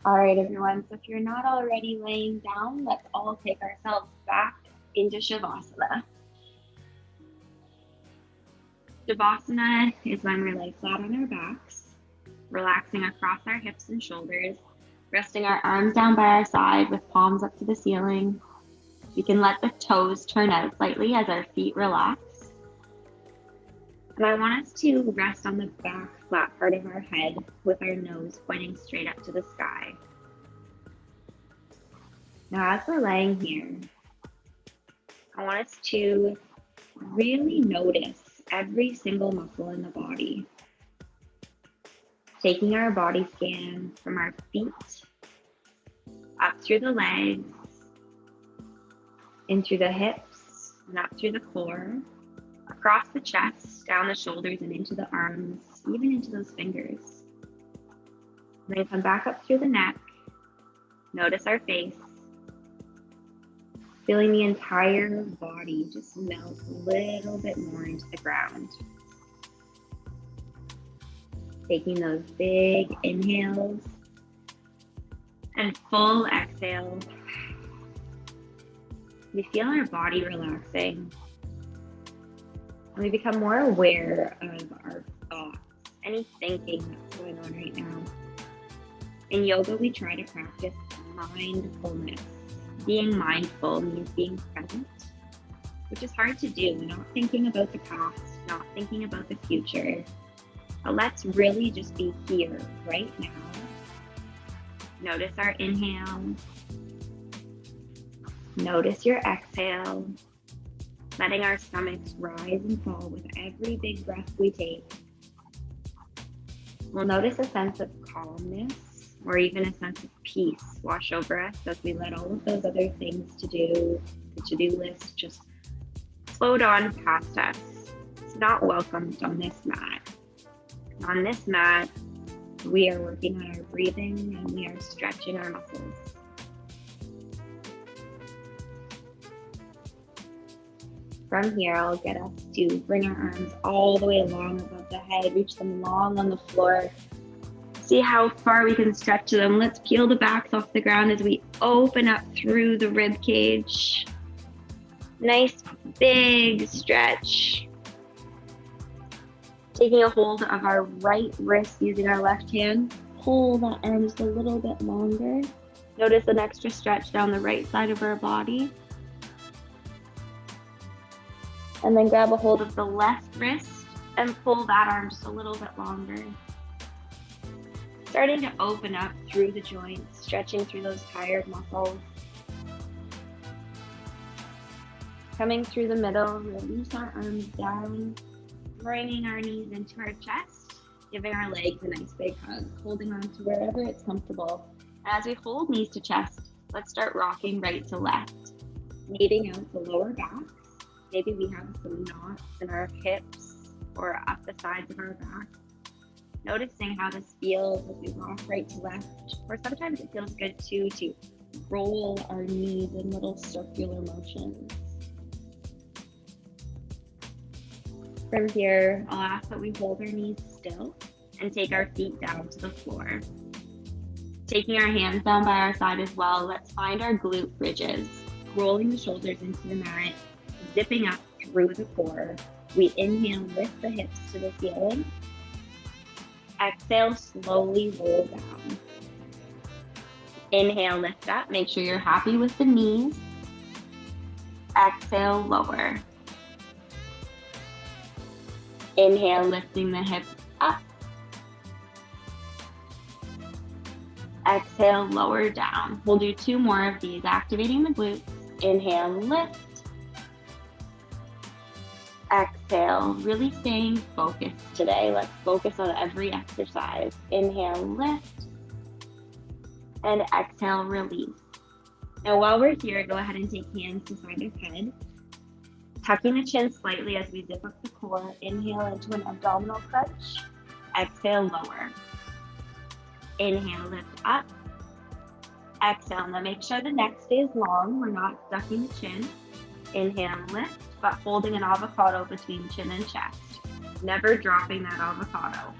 All right, everyone. So if you're not already laying down, let's all take ourselves back into Shavasana. Shavasana is when we lay flat on our backs, relaxing across our hips and shoulders, resting our arms down by our side with palms up to the ceiling. We can let the toes turn out slightly as our feet relax. And I want us to rest on the back flat part of our head with our nose pointing straight up to the sky. Now, as we're laying here, I want us to really notice every single muscle in the body, taking our body scan from our feet up through the legs, in through the hips, and up through the core, across the chest, down the shoulders, and into the arms, even into those fingers. And then come back up through the neck, notice our face, feeling the entire body just melt a little bit more into the ground. Taking those big inhales and full exhales. We feel our body relaxing. And we become more aware of our thoughts, any thinking that's going on right now. In yoga, we try to practice mindfulness. Being mindful means being present, which is hard to do. Not thinking about the past, not thinking about the future. But let's really just be here right now. Notice our inhale. Notice your exhale. Letting our stomachs rise and fall with every big breath we take. We'll notice a sense of calmness or even a sense of peace wash over us as we let all of those other things to do, the to-do list, just float on past us. It's not welcomed on this mat. On this mat, we are working on our breathing and we are stretching our muscles. From here, I'll get us to bring our arms all the way along above the head, reach them long on the floor. See how far we can stretch them. Let's peel the backs off the ground as we open up through the rib cage. Nice big stretch. Taking a hold of our right wrist using our left hand. Pull that arm just a little bit longer. Notice an extra stretch down the right side of our body. And then grab a hold of the left wrist and pull that arm just a little bit longer. Starting to open up through the joints, stretching through those tired muscles. Coming through the middle, release our arms down, bringing our knees into our chest, giving our legs a nice big hug, holding on to wherever it's comfortable. As we hold knees to chest, let's start rocking right to left, kneading out the lower back. Maybe we have some knots in our hips or up the sides of our back. Noticing how this feels as we rock right to left, or sometimes it feels good too to roll our knees in little circular motions. From here, I'll ask that we hold our knees still and take our feet down to the floor. Taking our hands down by our side as well, let's find our glute bridges, rolling the shoulders into the mat, zipping up through the core. We inhale, lift the hips to the ceiling. Exhale, slowly roll down. Inhale, lift up. Make sure you're happy with the knees. Exhale, lower. Inhale, lifting the hips up. Exhale, lower down. We'll do 2 more of these, activating the glutes. Inhale, lift. Exhale, really staying focused today. Let's focus on every exercise. Inhale, lift, and exhale, release. Now while we're here, go ahead and take hands to side of head, tucking the chin slightly as we zip up the core. Inhale into an abdominal crunch. Exhale, lower. Inhale, lift up. Exhale. Now make sure the neck stays long. We're not ducking the chin. Inhale, lift, but holding an avocado between chin and chest. Never dropping that avocado.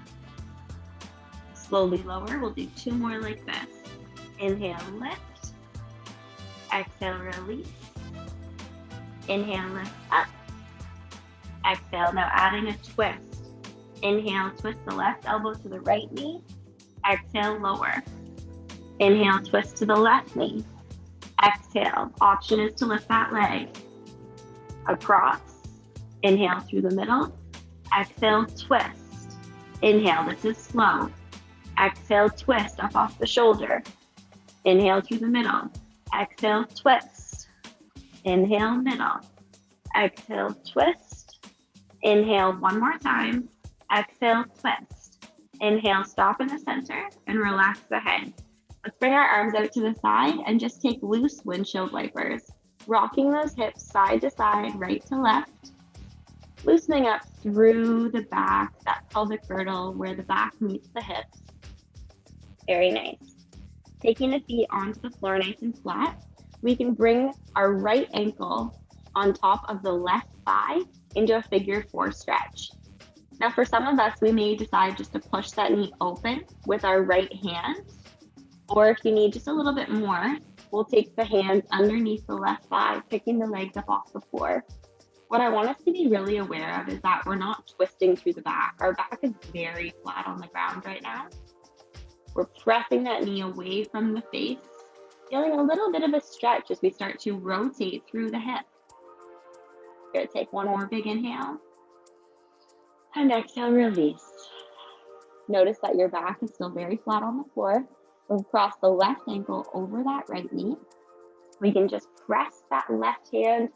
Slowly lower. We'll do 2 more like this. Inhale, lift. Exhale, release. Inhale, lift up. Exhale, now adding a twist. Inhale, twist the left elbow to the right knee. Exhale, lower. Inhale, twist to the left knee. Exhale, option is to lift that leg. Across. Inhale through the middle. Exhale, twist. Inhale, this is slow. Exhale, twist up off the shoulder. Inhale through the middle. Exhale, twist. Inhale, middle. Exhale, twist. Inhale one more time. Exhale, twist. Inhale, stop in the center and relax the head. Let's bring our arms out to the side and just take loose windshield wipers. Rocking those hips side to side, right to left. Loosening up through the back, that pelvic girdle where the back meets the hips. Very nice. Taking the feet onto the floor nice and flat, we can bring our right ankle on top of the left thigh into a figure 4 stretch. Now for some of us, we may decide just to push that knee open with our right hand, or if you need just a little bit more, we'll take the hands underneath the left thigh, picking the legs up off the floor. What I want us to be really aware of is that we're not twisting through the back. Our back is very flat on the ground right now. We're pressing that knee away from the face, feeling a little bit of a stretch as we start to rotate through the hip. Good, take one more big inhale. And exhale, release. Notice that your back is still very flat on the floor. We'll cross the left ankle over that right knee. We can just press that left hand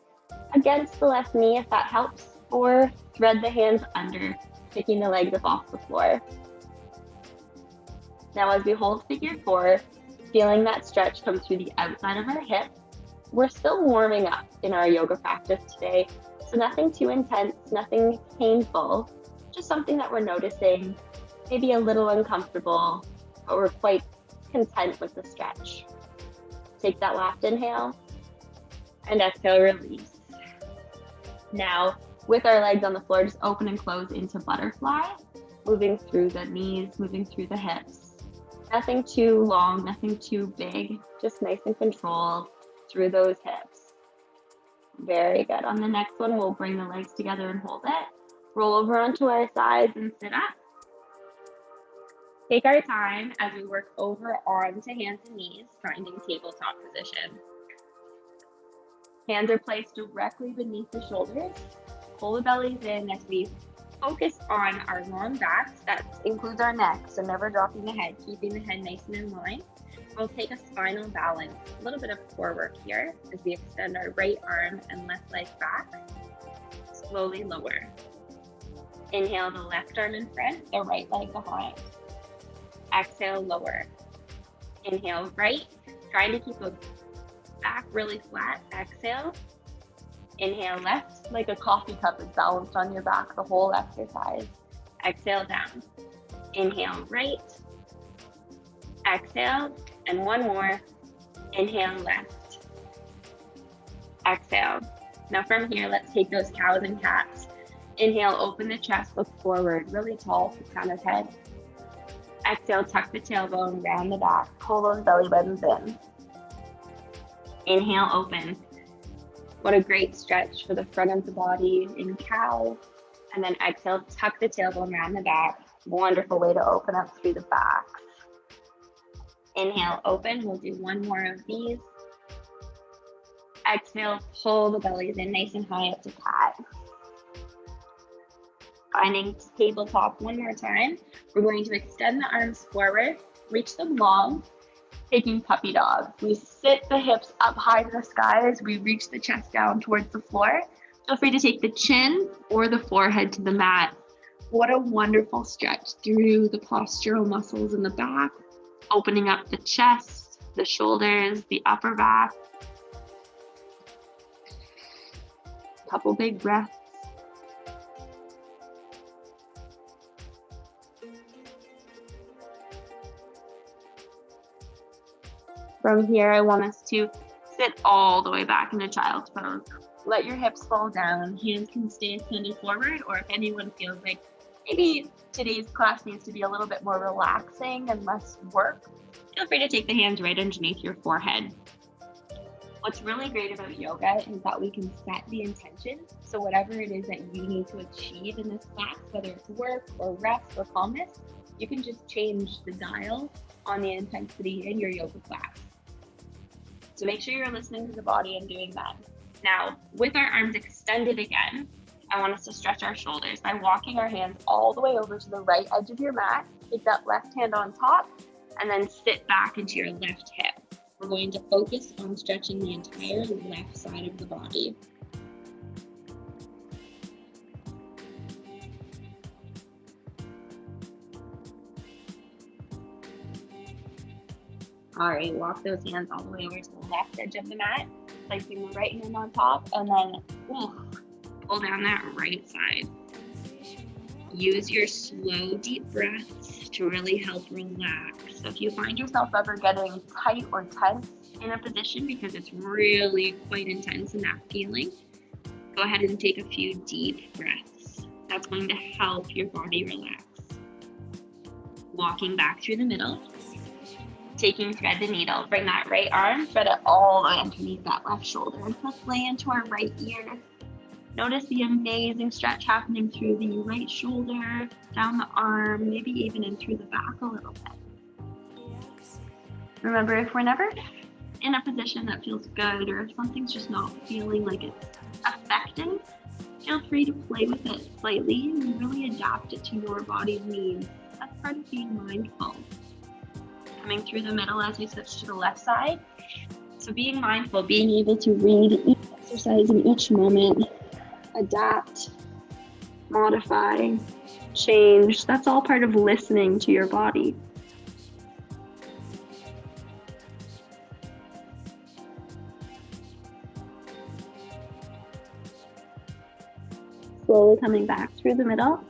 against the left knee if that helps, or thread the hands under, picking the legs up off the floor. Now as we hold figure 4, feeling that stretch come through the outside of our hip, we're still warming up in our yoga practice today. So nothing too intense, nothing painful, just something that we're noticing, maybe a little uncomfortable, but we're quite content with the stretch. Take that last inhale and exhale, release. Now, with our legs on the floor, just open and close into butterfly, moving through the knees, moving through the hips. Nothing too long, nothing too big, just nice and controlled through those hips. Very good. On the next one, we'll bring the legs together and hold it. Roll over onto our sides and sit up. Take our time as we work over onto hands and knees, finding tabletop position. Hands are placed directly beneath the shoulders. Pull the bellies in as we focus on our long backs. That includes our neck, so never dropping the head, keeping the head nice and in line. We'll take a spinal balance, a little bit of core work here as we extend our right arm and left leg back. Slowly lower. Inhale the left arm in front, the right leg behind. Exhale, lower. Inhale, right, trying to keep the back really flat. Exhale. Inhale, left, like a coffee cup is balanced on your back the whole exercise. Exhale, down. Inhale, right. Exhale, and one more. Inhale, left. Exhale. Now from here, let's take those cows and cats. Inhale, open the chest, look forward, really tall for crown of head. Exhale, tuck the tailbone, round the back, pull those belly buttons in. Inhale, open. What a great stretch for the front of the body in cow. And then exhale, tuck the tailbone, round the back. Wonderful way to open up through the back. Inhale, open. We'll do one more of these. Exhale, pull the bellies in nice and high up to cat. Finding tabletop one more time. We're going to extend the arms forward, reach them long, taking puppy dog. We sit the hips up high to the sky as we reach the chest down towards the floor. Feel free to take the chin or the forehead to the mat. What a wonderful stretch through the postural muscles in the back, opening up the chest, the shoulders, the upper back. Couple big breaths. From here, I want us to sit all the way back into child's pose. Let your hips fall down. Hands can stay extended forward, or if anyone feels like maybe today's class needs to be a little bit more relaxing and less work, feel free to take the hands right underneath your forehead. What's really great about yoga is that we can set the intention. So whatever it is that you need to achieve in this class, whether it's work or rest or calmness, you can just change the dial on the intensity in your yoga class. So make sure you're listening to the body and doing that. Now, with our arms extended again, I want us to stretch our shoulders by walking our hands all the way over to the right edge of your mat. Take that left hand on top and then sit back into your left hip. We're going to focus on stretching the entire left side of the body. All right, walk those hands all the way over to the left edge of the mat, placing the right hand on top, and then pull down that right side. Use your slow, deep breaths to really help relax. So if you find yourself ever getting tight or tense in a position because it's really quite intense in that feeling, go ahead and take a few deep breaths. That's going to help your body relax. Walking back through the middle, taking thread the needle, bring that right arm, thread it all the way underneath that left shoulder, and let's lay into our right ear. Notice the amazing stretch happening through the right shoulder, down the arm, maybe even in through the back a little bit. Remember, if we're never in a position that feels good, or if something's just not feeling like it's affecting, feel free to play with it slightly and really adapt it to your body's needs. That's part of being mindful. Coming through the middle as we switch to the left side. So being mindful, being able to read each exercise in each moment, adapt, modify, change. That's all part of listening to your body. Slowly coming back through the middle.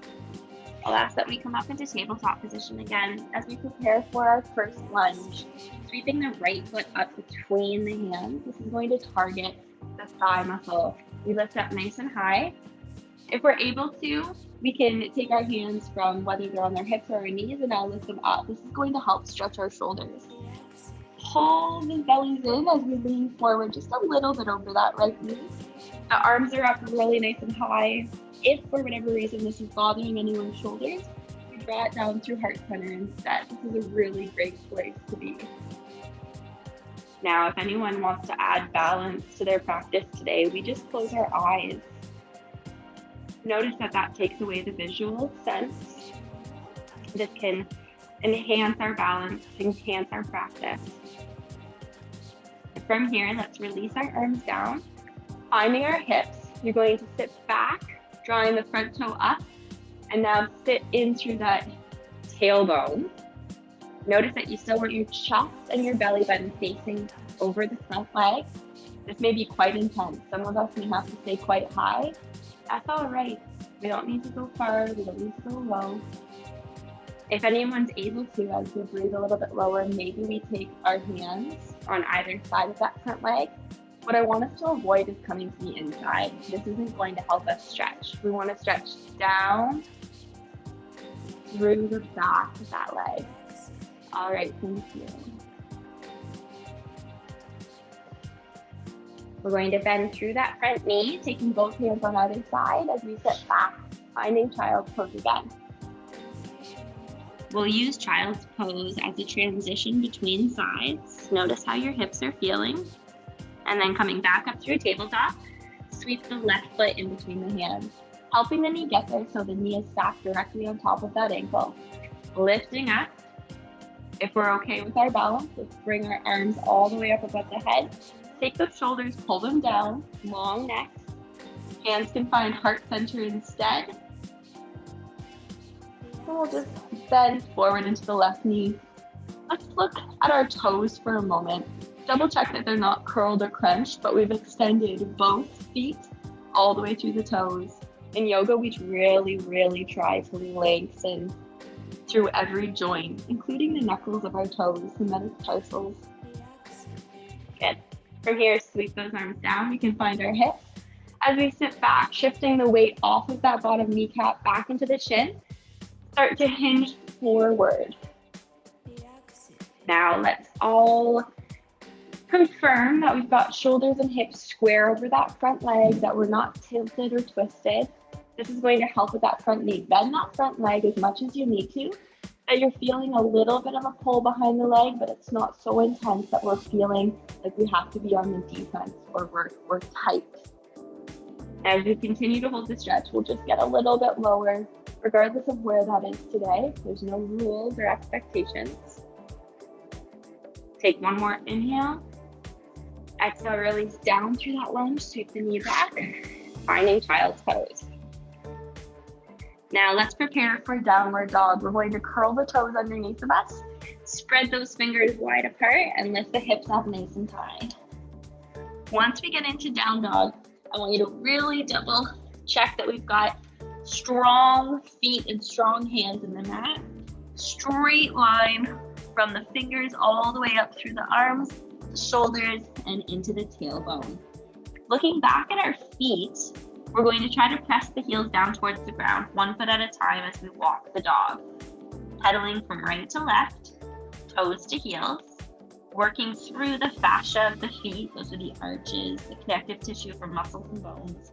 I'll ask that we come up into tabletop position again as we prepare for our first lunge. Sweeping the right foot up between the hands. This is going to target the thigh muscle. We lift up nice and high. If we're able to, we can take our hands from whether they're on their hips or our knees and now lift them up. This is going to help stretch our shoulders. Pull the bellies in as we lean forward just a little bit over that right knee. The arms are up really nice and high. If for whatever reason this is bothering anyone's shoulders, we draw it down through heart center instead. This is a really great place to be. Now, if anyone wants to add balance to their practice today, we just close our eyes. Notice that takes away the visual sense. This can enhance our balance, enhance our practice. From here, let's release our arms down, finding our hips. You're going to sit back, drawing the front toe up, and now sit in through that tailbone. Notice that you still want your chest and your belly button facing over the front leg. This may be quite intense. Some of us may have to stay quite high. That's all right. We don't need to go far. We don't need to go low. If anyone's able to, as we breathe a little bit lower, maybe we take our hands on either side of that front leg. What I want us to avoid is coming to the inside. This isn't going to help us stretch. We want to stretch down through the back of that leg. All right, thank you. We're going to bend through that front knee, taking both hands on either side as we sit back, finding child's pose again. We'll use child's pose as a transition between sides. Notice how your hips are feeling. And then coming back up through tabletop, sweep the left foot in between the hands, helping the knee get there so the knee is stacked directly on top of that ankle. Lifting up. If we're okay with our balance, let's bring our arms all the way up above the head. Take those shoulders, pull them down, long neck. Hands can find heart center instead. So we'll just bend forward into the left knee. Let's look at our toes for a moment. Double check that they're not curled or crunched, but we've extended both feet all the way through the toes. In yoga, we really try to lengthen through every joint, including the knuckles of our toes, the metatarsals. Good. From here, sweep those arms down. We can find our hips. As we sit back, shifting the weight off of that bottom kneecap back into the shin, Start to hinge forward. Now let's all confirm that we've got shoulders and hips square over that front leg, that we're not tilted or twisted. This is going to help with that front knee. Bend that front leg as much as you need to, that you're feeling a little bit of a pull behind the leg, but it's not so intense that we're feeling like we have to be on the defense or we're tight. As we continue to hold the stretch, we'll just get a little bit lower, regardless of where that is today. There's no rules or expectations. Take one more inhale. Exhale, release down through that lunge, sweep the knee back, finding child's pose. Now let's prepare for downward dog. We're going to curl the toes underneath of us, spread those fingers wide apart, and lift the hips up nice and high. Once we get into down dog, I want you to really double check that we've got strong feet and strong hands in the mat. Straight line from the fingers all the way up through the arms, the shoulders, and into the tailbone. Looking back at our feet, we're going to try to press the heels down towards the ground, one foot at a time as we walk the dog. Pedaling from right to left, toes to heels, working through the fascia of the feet. Those are the arches, the connective tissue for muscles and bones.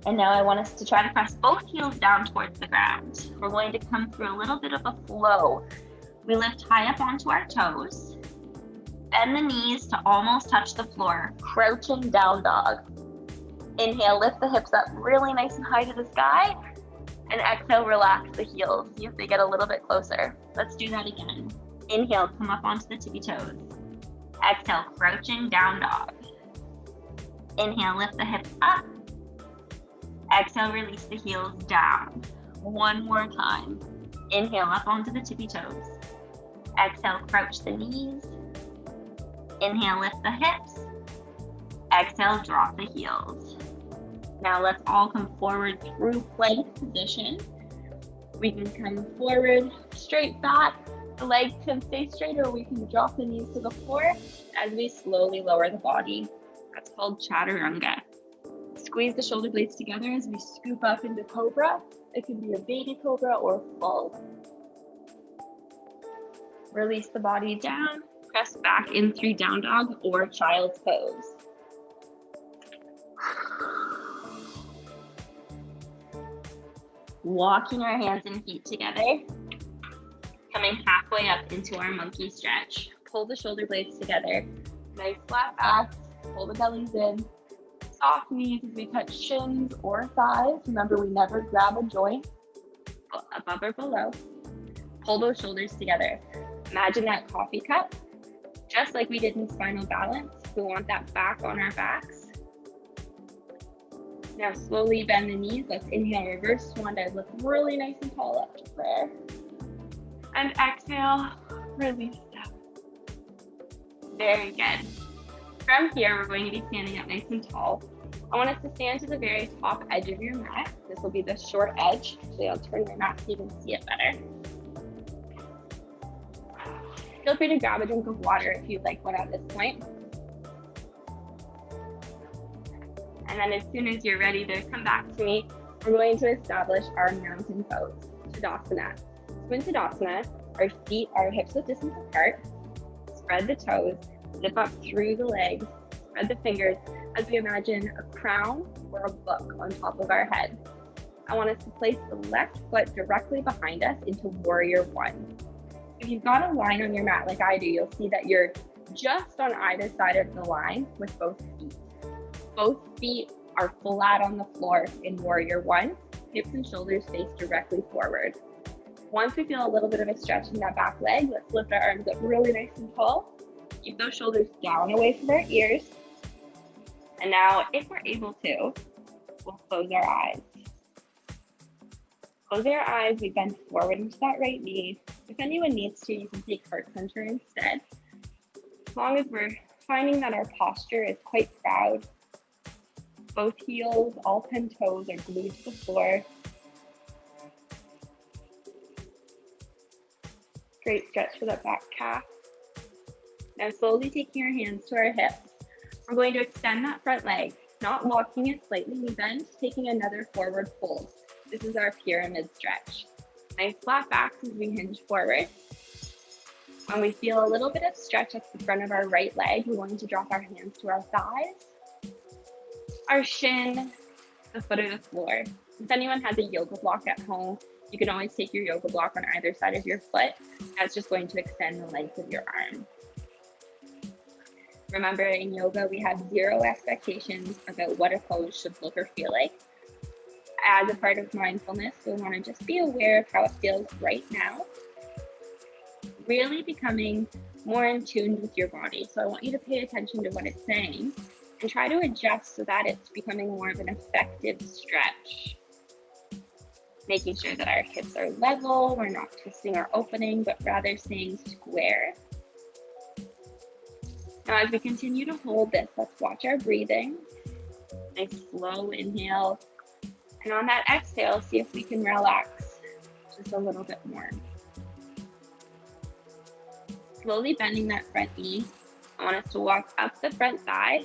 And now I want us to try to press both heels down towards the ground. We're going to come through a little bit of a flow. We lift high up onto our toes, bend the knees to almost touch the floor, crouching down dog. Inhale, lift the hips up really nice and high to the sky, and exhale, relax the heels. See if they get a little bit closer. Let's do that again. Inhale, come up onto the tippy toes. Exhale, crouching down dog. Inhale, lift the hips up. Exhale, release the heels down. One more time. Inhale, up onto the tippy toes. Exhale, crouch the knees. Inhale, lift the hips. Exhale, drop the heels. Now let's all come forward through plank position. We can come forward, straight back. The legs can stay straight, or we can drop the knees to the floor as we slowly lower the body. That's called chaturanga. Squeeze the shoulder blades together as we scoop up into cobra. It can be a baby cobra or full. Release the body down, press back in through down dog or child's pose. Walking our hands and feet together, coming halfway up into our monkey stretch. Pull the shoulder blades together, nice flat backs, pull the bellies in. Soft knees as we touch shins or thighs. Remember, we never grab a joint above or below. Pull those shoulders together. Imagine that coffee cup, just like we did in spinal balance. We want that back on our backs. Now slowly bend the knees. Let's inhale, reverse swan dive. Look really nice and tall up to prayer. And exhale, release down. Very good. From here, we're going to be standing up nice and tall. I want us to stand to the very top edge of your mat. This will be the short edge. Actually, I'll turn my mat so you can see it better. Feel free to grab a drink of water if you'd like one at this point. And then as soon as you're ready to come back to me, we're going to establish our mountain pose, Tadasana. So in Tadasana, our feet are hips width distance apart. Spread the toes, zip up through the legs, spread the fingers as we imagine a crown or a book on top of our head. I want us to place the left foot directly behind us into warrior one. If you've got a line on your mat like I do, you'll see that you're just on either side of the line with both feet. Both feet are flat on the floor in warrior one. Hips and shoulders face directly forward. Once we feel a little bit of a stretch in that back leg, let's lift our arms up really nice and tall. Keep those shoulders down away from our ears. And now, if we're able to, we'll close our eyes. Closing our eyes, we bend forward into that right knee. If anyone needs to, you can take heart center instead. As long as we're finding that our posture is quite proud. Both heels, all 10 toes are glued to the floor. Great stretch for that back calf. Now slowly taking our hands to our hips, we're going to extend that front leg, not locking it slightly. We bend, taking another forward fold. This is our pyramid stretch. Nice flat backs as we hinge forward. When we feel a little bit of stretch at the front of our right leg, we're going to drop our hands to our thighs, our shin, the foot of the floor. If anyone has a yoga block at home, you can always take your yoga block on either side of your foot. That's just going to extend the length of your arm. Remember, in yoga, we have zero expectations about what a pose should look or feel like. As a part of mindfulness, we want to just be aware of how it feels right now. Really becoming more in tune with your body. So I want you to pay attention to what it's saying and try to adjust so that it's becoming more of an effective stretch. Making sure that our hips are level, we're not twisting or opening, but rather staying square. Now, as we continue to hold this, let's watch our breathing. Nice slow inhale. And on that exhale, see if we can relax just a little bit more. Slowly bending that front knee. I want us to walk up the front thigh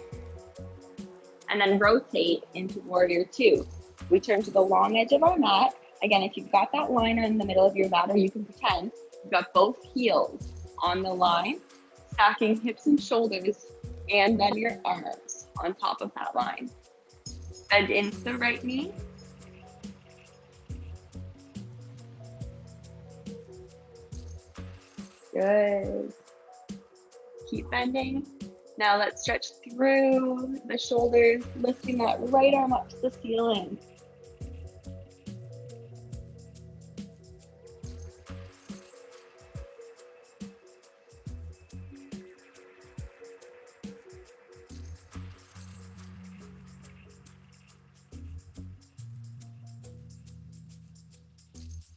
and then rotate into warrior two. We turn to the long edge of our mat. Again, if you've got that line in the middle of your mat, or you can pretend you've got both heels on the line, stacking hips and shoulders, and then your arms on top of that line. Bend into the right knee. Good. Keep bending. Now let's stretch through the shoulders, lifting that right arm up to the ceiling.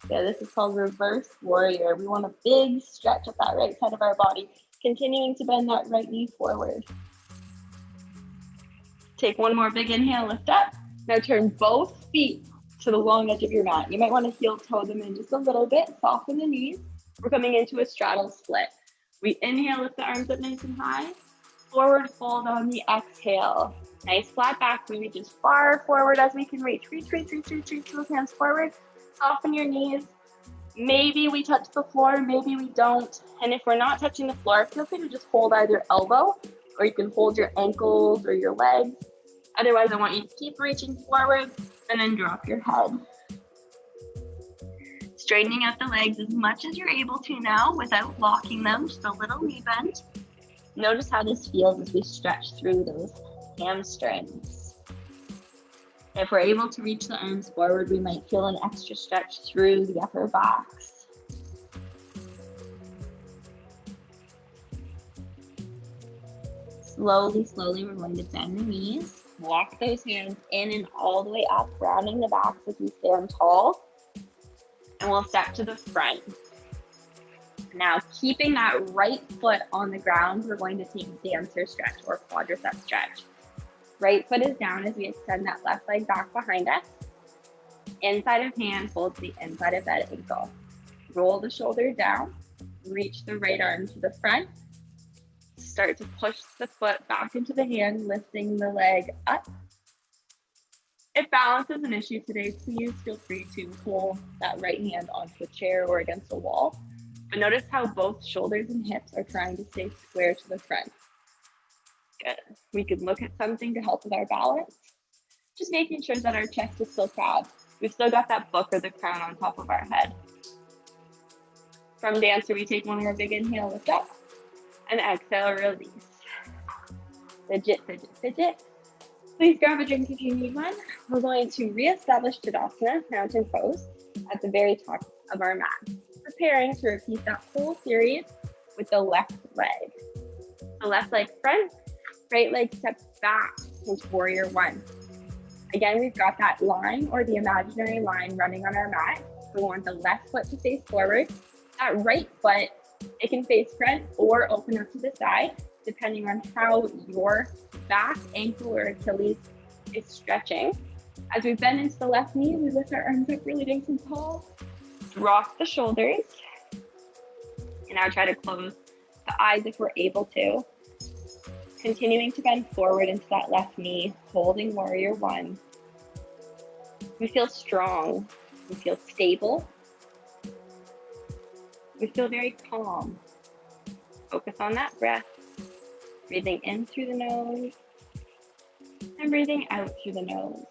Yeah, this is called reverse warrior. We want a big stretch at that right side of our body, continuing to bend that right knee forward. Take one more big inhale, lift up. Now turn both feet to the long edge of your mat. You might want to heel toe them in just a little bit, soften the knees. We're coming into a straddle split. We inhale, lift the arms up nice and high. Forward fold on the exhale. Nice flat back. We reach as far forward as we can reach. Reach those hands forward. Soften your knees. Maybe we touch the floor, maybe we don't. And if we're not touching the floor, feel free to just hold either elbow, or you can hold your ankles or your legs. Otherwise, I want you to keep reaching forward and then drop your head. Straightening out the legs as much as you're able to now without locking them, just a little knee bend. Notice how this feels as we stretch through those hamstrings. If we're able to reach the arms forward, we might feel an extra stretch through the upper backs. Slowly, we're going to bend the knees. Walk those hands in and all the way up, rounding the backs as we stand tall. And we'll step to the front. Now, keeping that right foot on the ground, we're going to take dancer stretch or quadricep stretch. Right foot is down as we extend that left leg back behind us. Inside of hand holds the inside of that ankle. Roll the shoulder down, reach the right arm to the front. Start to push the foot back into the hand, lifting the leg up. If balance is an issue today, please feel free to hold that right hand onto a chair or against a wall. But notice how both shoulders and hips are trying to stay square to the front. Good. We could look at something to help with our balance. Just making sure that our chest is still proud. We've still got that book or the crown on top of our head. From dancer, we take one more big inhale, lift up, and exhale, release. Fidget. Please grab a drink if you need one. We're going to reestablish Tadasana, mountain pose, at the very top of our mat. Preparing to repeat that whole series with the left leg. The left leg front, right leg steps back into warrior one. Again, we've got that line or the imaginary line running on our mat. We want the left foot to face forward. That right foot, it can face front or open up to the side, depending on how your back, ankle, or Achilles is stretching. As we bend into the left knee, we lift our arms up really nice and tall. Rock the shoulders. And now try to close the eyes if we're able to. Continuing to bend forward into that left knee, holding warrior one. We feel strong. We feel stable. We feel very calm. Focus on that breath. Breathing in through the nose and breathing out through the nose.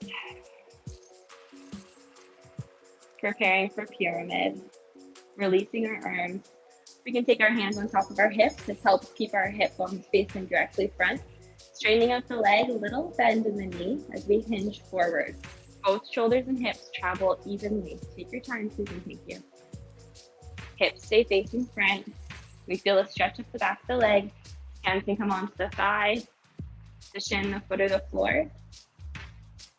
Preparing for pyramid. Releasing our arms. We can take our hands on top of our hips. This helps keep our hip bones facing directly front. Straightening out the leg, a little bend in the knee as we hinge forward. Both shoulders and hips travel evenly. Take your time, Susan, thank you. Hips stay facing front. We feel a stretch up the back of the leg. Hands can come onto the thigh, the shin, the foot, or the floor.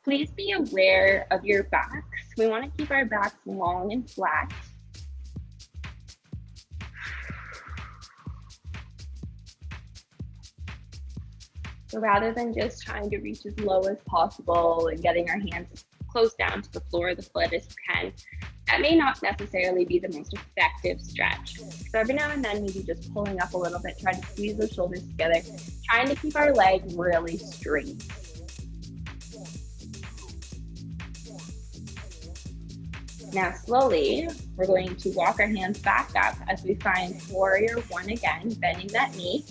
Please be aware of your backs. We want to keep our backs long and flat. So rather than just trying to reach as low as possible and getting our hands close down to the floor of the foot as you can, that may not necessarily be the most effective stretch. So every now and then, maybe just pulling up a little bit, try to squeeze those shoulders together, trying to keep our leg really straight. Now slowly, we're going to walk our hands back up as we find warrior one again, bending that knee.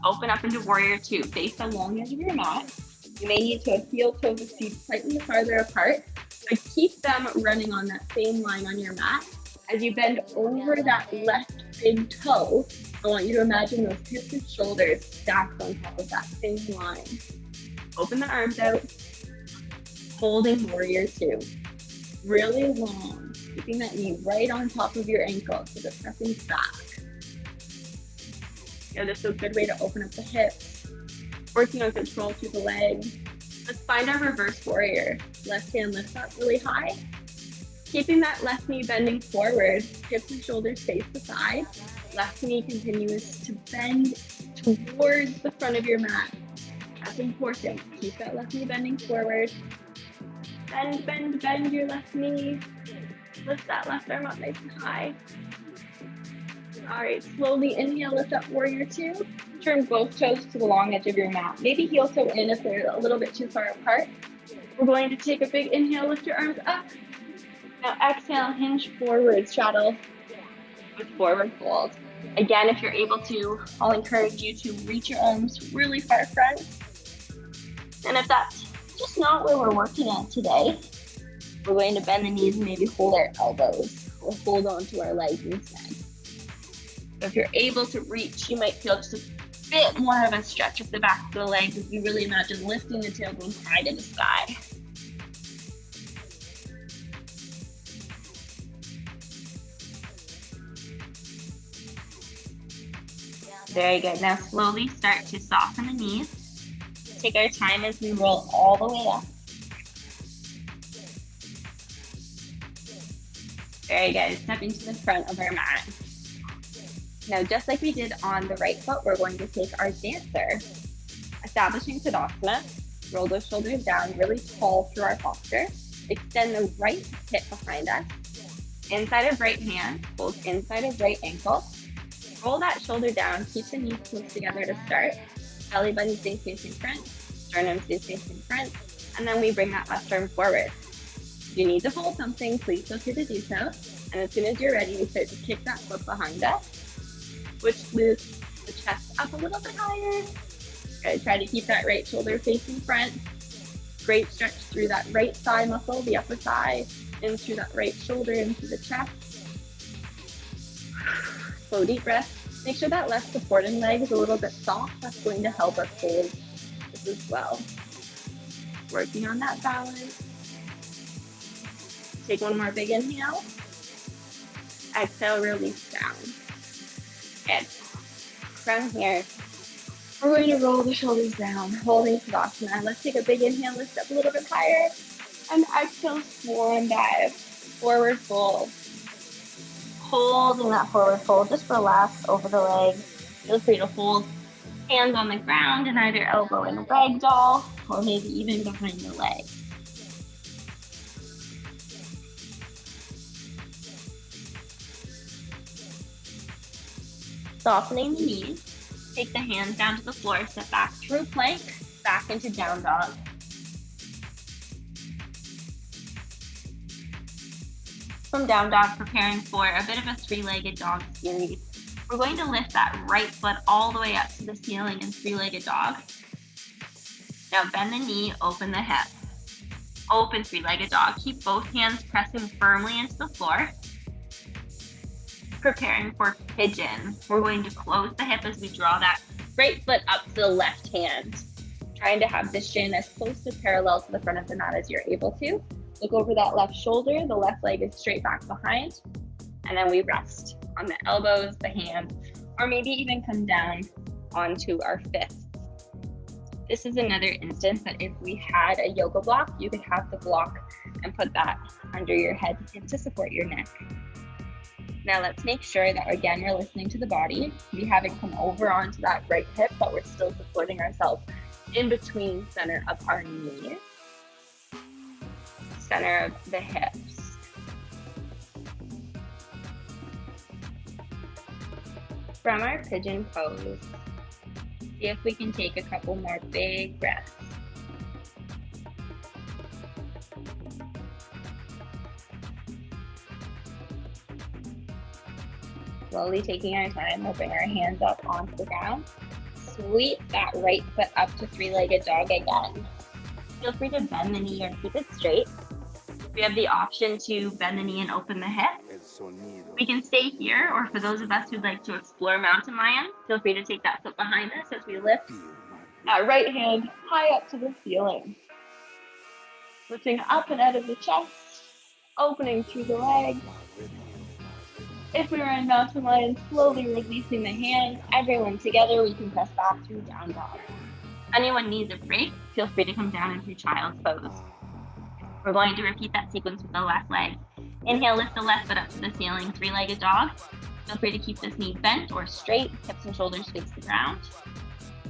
Open up into warrior two, face the long edge of your mat. You may need to heel toe the feet slightly farther apart, but keep them running on that same line on your mat. As you bend over that left big toe, I want you to imagine those hips and shoulders stacked on top of that same line. Open the arms out, holding warrior two. Really long, keeping that knee right on top of your ankle so the pressing back. Yeah, this is a good way to open up the hips, working on control through the leg. Let's find our reverse warrior. Left hand lifts up really high. Keeping that left knee bending forward, hips and shoulders face the side. Left knee continues to bend towards the front of your mat. That's important. Keep that left knee bending forward. Bend, bend, bend your left knee. Lift that left arm up nice and high. All right, slowly inhale, lift up warrior two. Turn both toes to the long edge of your mat. Maybe heel toe in if they're a little bit too far apart. We're going to take a big inhale, lift your arms up. Now exhale, hinge forward, straddle with forward fold. Again, if you're able to, I'll encourage you to reach your arms really far front. And if that's just not where we're working at today, we're going to bend the knees and maybe hold our elbows or hold onto our legs instead. So if you're able to reach, you might feel just a bit more of a stretch of the back of the legs as you really imagine lifting the tailbone high to the sky. Very good. Now slowly start to soften the knees. Take our time as we roll all the way up. Very good. Stepping to the front of our mat. Now, just like we did on the right foot, we're going to take our dancer. Establishing Tadasana. Roll those shoulders down really tall through our posture. Extend the right hip behind us. Inside of right hand, hold inside of right ankle. Roll that shoulder down. Keep the knees close together to start. Belly button stays facing front. Sternum stays facing front. And then we bring that left arm forward. If you need to hold something, please feel free to do so. And as soon as you're ready, we start to kick that foot behind us, which lifts the chest up a little bit higher. Good. Try to keep that right shoulder facing front. Great stretch through that right thigh muscle, the upper thigh, in through that right shoulder, into the chest. Slow, deep breath. Make sure that left supporting leg is a little bit soft. That's going to help us hold this as well. Working on that balance. Take one more big inhale. Exhale, release down. Good. From here, we're going to roll the shoulders down, holding Tadasana. Let's take a big inhale, lift up a little bit higher, and exhale, swan dive, forward fold. Holding that forward fold, just relax over the legs. Feel free to hold hands on the ground and either elbow in ragdoll, or maybe even behind the leg. Softening the knees, take the hands down to the floor, step back through plank, back into down dog. from down dog, preparing for a bit of a three-legged dog series. We're going to lift that right foot all the way up to the ceiling in three-legged dog. Now bend the knee, open the hip. Open three-legged dog. Keep both hands pressing firmly into the floor. Preparing for pigeon. We're going to close the hip as we draw that right foot up to the left hand. Trying to have the shin as close to parallel to the front of the mat as you're able to. Look over that left shoulder, the left leg is straight back behind, and then we rest on the elbows, the hands, or maybe even come down onto our fists. This is another instance that if we had a yoga block, you could have the block and put that under your head to support your neck. Now let's make sure that again, we're listening to the body. We haven't come over onto that right hip, but we're still supporting ourselves in between center of our knees, center of the hips. From our pigeon pose, see if we can take a couple more big breaths. Slowly taking our time, we'll bring our hands up onto the ground. Sweep that right foot up to three-legged dog again. Feel free to bend the knee or keep it straight. We have the option to bend the knee and open the hip. We can stay here, or for those of us who'd like to explore mountain lion, feel free to take that foot behind us as we lift that right hand high up to the ceiling. Lifting up and out of the chest, opening through the legs. If we were in mountain lion, slowly releasing the hands. Everyone together, we can press back through down dog. Anyone needs a break, feel free to come down into child's pose. We're going to repeat that sequence with the left leg. Inhale, lift the left foot up to the ceiling, three-legged dog. Feel free to keep this knee bent or straight, hips and shoulders face the ground.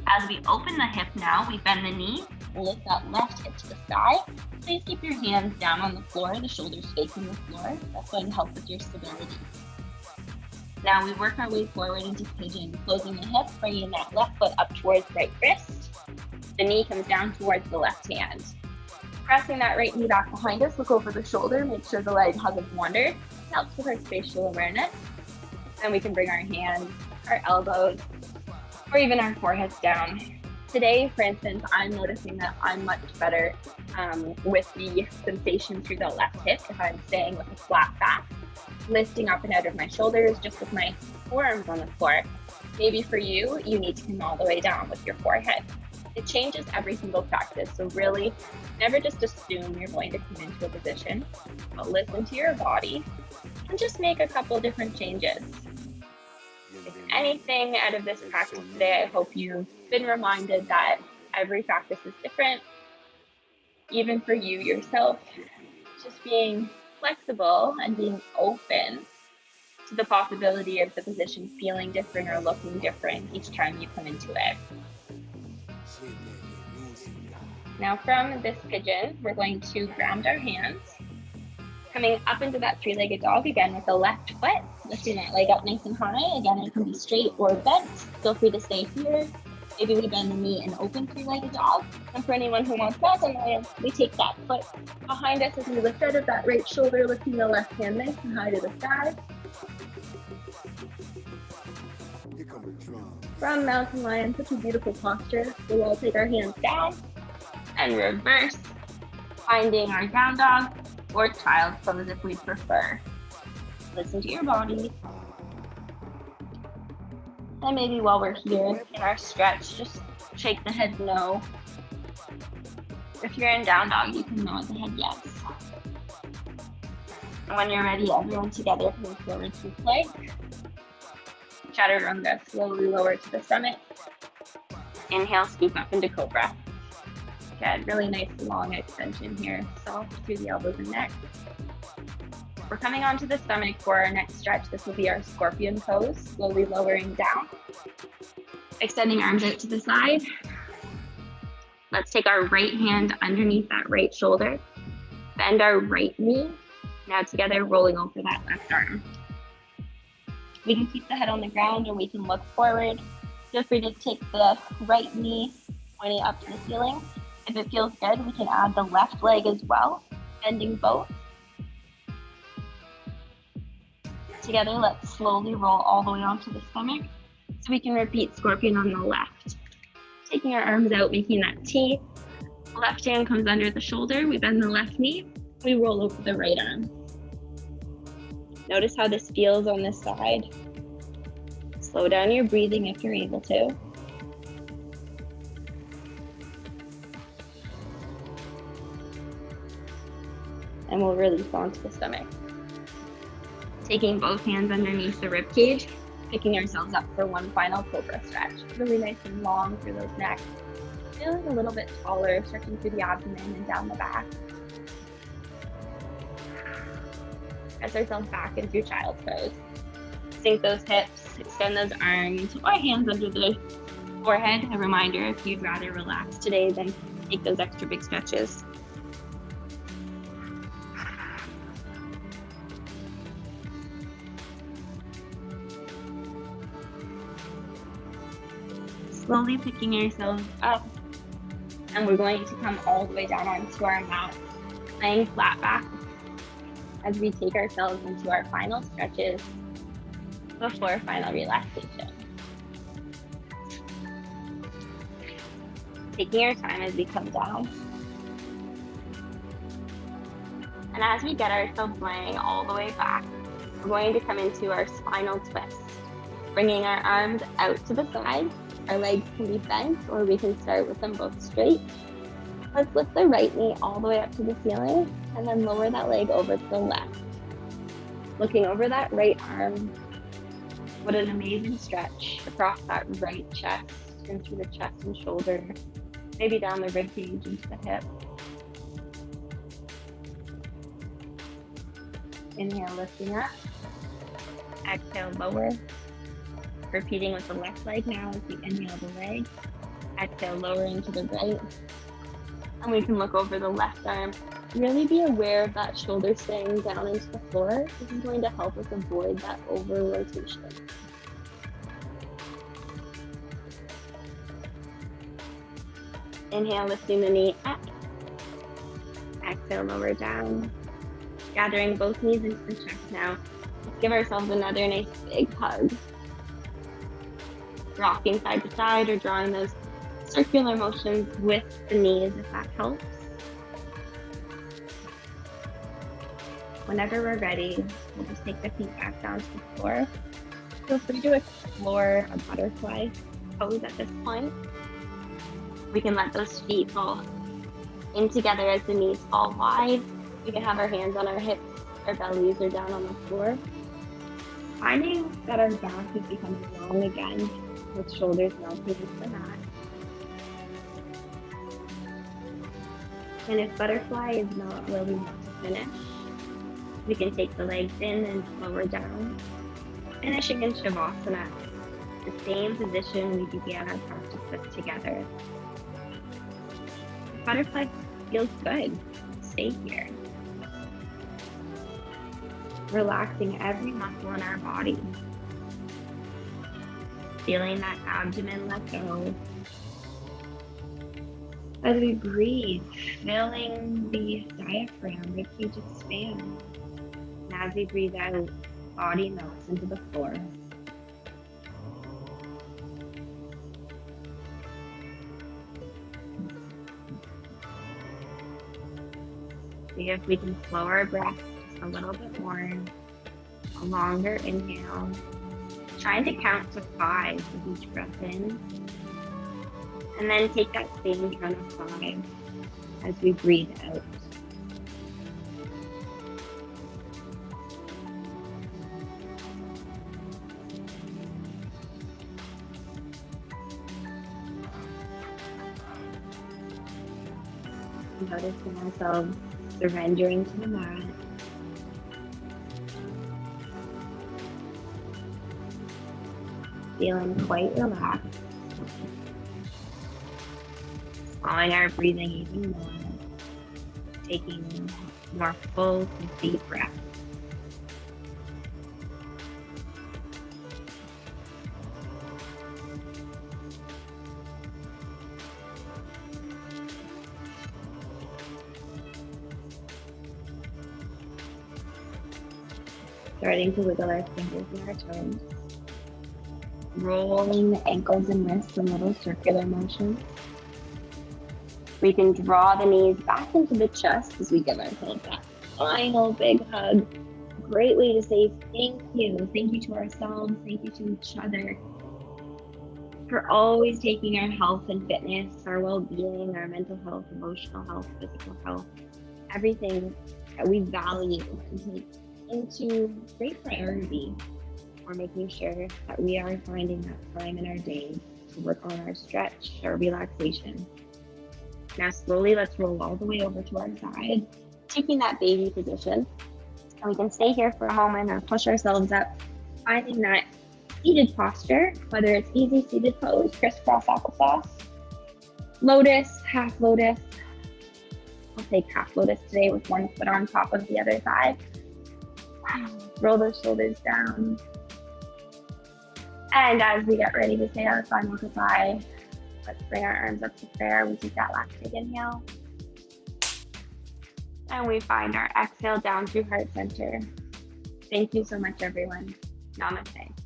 As we open the hip now, we bend the knee, lift that left hip to the sky. Please keep your hands down on the floor, the shoulders facing the floor. That's going to help with your stability. Now we work our way forward into pigeon, closing the hip, bringing that left foot up towards right wrist. The knee comes down towards the left hand. Pressing that right knee back behind us, look over the shoulder, make sure the leg hasn't wandered. It helps with our spatial awareness. Then we can bring our hands, our elbows, or even our foreheads down. Today, for instance, I'm noticing that I'm much better with the sensation through the left hip if I'm staying with a flat back, lifting up and out of my shoulders just with my forearms on the floor. Maybe for you, you need to come all the way down with your forehead. It changes every single practice, so really never just assume you're going to come into a position, but listen to your body and just make a couple different changes. If anything out of this practice today, I hope you've been reminded that every practice is different. Even for you yourself, just being flexible and being open to the possibility of the position feeling different or looking different each time you come into it. Now from this pigeon, we're going to ground our hands, coming up into that three-legged dog again with the left foot, lifting that leg up nice and high. Again, it can be straight or bent. Feel free to stay here. Maybe we bend the knee and open three-legged dog. And for anyone who wants mountain lion, we take that foot behind us as we lift out of that right shoulder, lifting the left hand nice and high to the sky. From mountain lion, such a beautiful posture. We'll all take our hands down and reverse, finding our down dog or child's pose if we prefer. Listen to your body. And maybe while we're here in our stretch, just shake the head no. If you're in down dog, you can nod the head yes. And when you're ready, everyone together move forward to plank. Chaturanga, slowly lower to the stomach. Inhale, scoop up into cobra. Good, really nice long extension here, soft through the elbows and neck. We're coming onto the stomach for our next stretch. This will be our scorpion pose, slowly lowering down. Extending arms out to the side. Let's take our right hand underneath that right shoulder. Bend our right knee. Now together, rolling over that left arm. We can keep the head on the ground or we can look forward. Feel free to take the right knee pointing up to the ceiling. If it feels good, we can add the left leg as well, bending both. together, let's slowly roll all the way onto the stomach. So we can repeat scorpion on the left. Taking our arms out, making that T. Left hand comes under the shoulder. We bend the left knee. We roll over the right arm. Notice how this feels on this side. Slow down your breathing if you're able to. And we'll release onto the stomach. Taking both hands underneath the rib cage, picking ourselves up for one final cobra stretch. Really nice and long through those necks. Feeling a little bit taller, stretching through the abdomen and down the back. Press ourselves back into child's pose. Sink those hips, extend those arms, or hands under the forehead. A reminder, if you'd rather relax today, then take those extra big stretches. Slowly picking ourselves up, and we're going to come all the way down onto our mat, laying flat back as we take ourselves into our final stretches before final relaxation. Taking our time as we come down. And as we get ourselves laying all the way back, we're going to come into our spinal twist, bringing our arms out to the side. Our legs can be bent, or we can start with them both straight. Let's lift the right knee all the way up to the ceiling, and then lower that leg over to the left. Looking over that right arm, what an amazing stretch across that right chest, and through the chest and shoulder, maybe down the rib cage into the hip. Inhale, lifting up. Exhale, lower. Repeating with the left leg now as we inhale the leg. Exhale, lower into the right. And we can look over the left arm. Really be aware of that shoulder staying down into the floor. This is going to help us avoid that over rotation. Inhale, lifting the knee up. Exhale, lower down. Gathering both knees into the chest now. Let's give ourselves another nice big hug. Rocking side to side or drawing those circular motions with the knees if that helps. Whenever we're ready, we'll just take the feet back down to the floor. Feel free to explore a butterfly pose at this point. We can let those feet fall in together as the knees fall wide. We can have our hands on our hips, our bellies are down on the floor. Finding that our back is becoming long again, with shoulders melting into the mat. And if butterfly is not where we want to finish, we can take the legs in and lower down, finishing in Shavasana, the same position we began our practice with together. If butterfly feels good, stay here. Relaxing every muscle in our body. Feeling that abdomen let go. As we breathe, feeling the diaphragm, ribcage expand. And as we breathe out, body melts into the floor. See if we can slow our breath just a little bit more. A longer inhale. Trying to count to 5 with each breath in. And then take that same count of 5 as we breathe out. Noticing ourselves surrendering to the mat. Feeling quite relaxed. Slowing our breathing even more. Taking more full, deep breaths. starting to wiggle our fingers and our toes. Rolling the ankles and wrists in little circular motions. We can draw the knees back into the chest as we give ourselves that final big hug. Great way to say thank you. Thank you to ourselves. Thank you to each other for always taking our health and fitness, our well-being, our mental health, emotional health, physical health, everything that we value and take into great priority. We're making sure that we are finding that time in our day to work on our stretch, our relaxation. Now slowly, let's roll all the way over to our side, taking that baby position. And we can stay here for a moment or push ourselves up, finding that seated posture, whether it's easy seated pose, crisscross applesauce, lotus, half lotus. I'll take half lotus today with one foot on top of the other thigh. Roll those shoulders down. And as we get ready to say our final goodbye, let's bring our arms up to prayer. We take that last big inhale. And we find our exhale down through heart center. Thank you so much, everyone. Namaste.